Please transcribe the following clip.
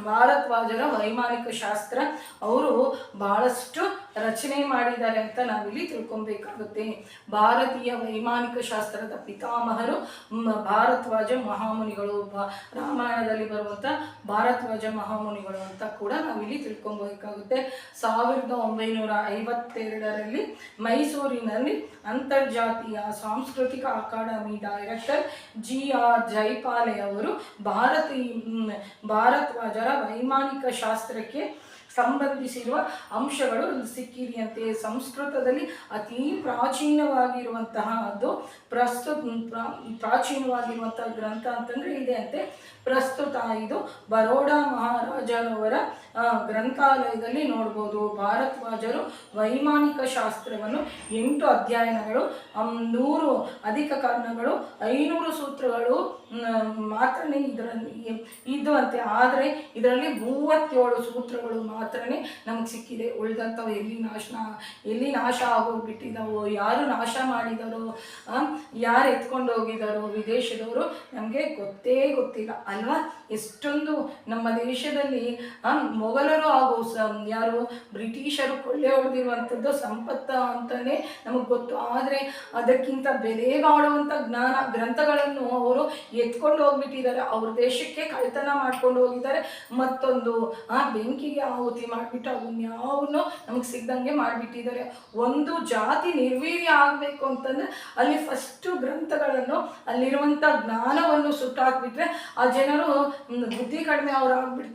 ಭಾರದ್ವಾಜರ ವೈಮಾನಿಕ ಶಾಸ್ತ್ರ ಅವರು ಬಹಳಷ್ಟು ರಚನೆ ಮಾಡಿದ್ದಾರೆ ಅಂತ ನಾವಿಲ್ಲಿ ತಿಳ್ಕೊಬೇಕಾಗುತ್ತೆ. ಭಾರತೀಯ ವೈಮಾನಿಕ ಶಾಸ್ತ್ರದ ಪಿತಾಮಹರು ಭಾರದ್ವಾಜ ಮಹಾಮುನಿಗಳು, ರಾಮಾಯಣದಲ್ಲಿ ಬರುವಂಥ ಭಾರದ್ವಾಜ ಮಹಾಮುನಿಗಳು ಅಂತ ಕೂಡ ನಾವಿಲ್ಲಿ ತಿಳ್ಕೊಬೇಕಾಗುತ್ತೆ. 1952ರಲ್ಲಿ ಮೈಸೂರಿನಲ್ಲಿ ಅಂತರ್ಜಾತೀಯ ಸಾಂಸ್ಕೃತಿಕ ಅಕಾಡೆಮಿ ಡೈರೆಕ್ಟರ್ GR ಜೈಪಾಲೆ ಅವರು ಭಾರದ್ವಾಜರ ವೈಮಾನಿಕ ಶಾಸ್ತ್ರಕ್ಕೆ ಸಂಬಂಧಿಸಿರುವ ಅಂಶಗಳು ಸಿಕ್ಕಿದೆಯಂತೆ. ಸಂಸ್ಕೃತದಲ್ಲಿ ಅತಿ ಪ್ರಾಚೀನವಾಗಿರುವಂತಹ ಗ್ರಂಥ ಅಂತಂದರೆ ಇದೆ ಅಂತೆ. ಪ್ರಸ್ತುತ ಇದು ಬರೋಡಾ ಮಹಾರಾಜರವರ ಗ್ರಂಥಾಲಯದಲ್ಲಿ ನೋಡ್ಬೋದು. ಭಾರದ್ವಾಜರು ವೈಮಾನಿಕ ಶಾಸ್ತ್ರವನ್ನು 8 ಅಧ್ಯಯನಗಳು, 100 ಅಧಿಕ ಕಾರಣಗಳು, 500 ಸೂತ್ರಗಳು ಮಾತ್ರನೇ ಇದರಲ್ಲಿ ಇದ್ದುವಂತೆ. ಆದರೆ ಇದರಲ್ಲಿ 37 ಸೂತ್ರಗಳು ಮಾತ್ರನೇ ನಮಗೆ ಸಿಕ್ಕಿದೆ. ಉಳಿದಂಥವು ಎಲ್ಲಿ ನಾಶ ಆಗೋಗ್ಬಿಟ್ಟಿದ್ದಾವೋ, ಯಾರು ನಾಶ ಮಾಡಿದಾರೋ, ಯಾರು ಎತ್ಕೊಂಡು ಹೋಗಿದಾರೋ ವಿದೇಶದವರು ನಮಗೆ ಗೊತ್ತಿಲ್ಲ ಅಲ್ವಾ. ಎಷ್ಟೊಂದು ನಮ್ಮ ದೇಶದಲ್ಲಿ ಮೊಘಲರು ಹಾಗೂ ಯಾರು ಬ್ರಿಟಿಷರು ಕೊಳ್ಳೆ ಹೊಡೆದಿರುವಂಥದ್ದು ಸಂಪತ್ತು ಅಂತಲೇ ನಮಗೆ ಗೊತ್ತು. ಆದರೆ ಅದಕ್ಕಿಂತ ಬೆಲೆ ಬಾಳುವಂಥ ಗ್ರಂಥಗಳನ್ನು ಅವರು ಎತ್ಕೊಂಡು ಹೋಗ್ಬಿಟ್ಟಿದ್ದಾರೆ. ಅವ್ರ ದೇಶಕ್ಕೆ ಕಳ್ತನ ಮಾಡ್ಕೊಂಡು ಹೋಗಿದ್ದಾರೆ. ಮತ್ತೊಂದು ಬೆಂಕಿಗೆ ಆಹುತಿ ಮಾಡಿಬಿಟ್ಟು ಅವನ್ಯಾವನ್ನೋ ನಮಗೆ ಸಿಗ್ದಂಗೆ ಮಾಡಿಬಿಟ್ಟಿದ್ದಾರೆ. ಒಂದು ಜಾತಿ ನಿರ್ವೀರ್ಯ ಆಗಬೇಕು ಅಂತಂದರೆ ಅಲ್ಲಿ ಫಸ್ಟು ಗ್ರಂಥಗಳನ್ನು, ಅಲ್ಲಿರುವಂಥ ಜ್ಞಾನವನ್ನು ಸುಟ್ಟಾಕ್ಬಿಟ್ರೆ ಆ ಜನರು ಬುದ್ಧಿ ಕಡಿಮೆ ಅವ್ರು ಆಗ್ಬಿಡ್ತಾರೆ.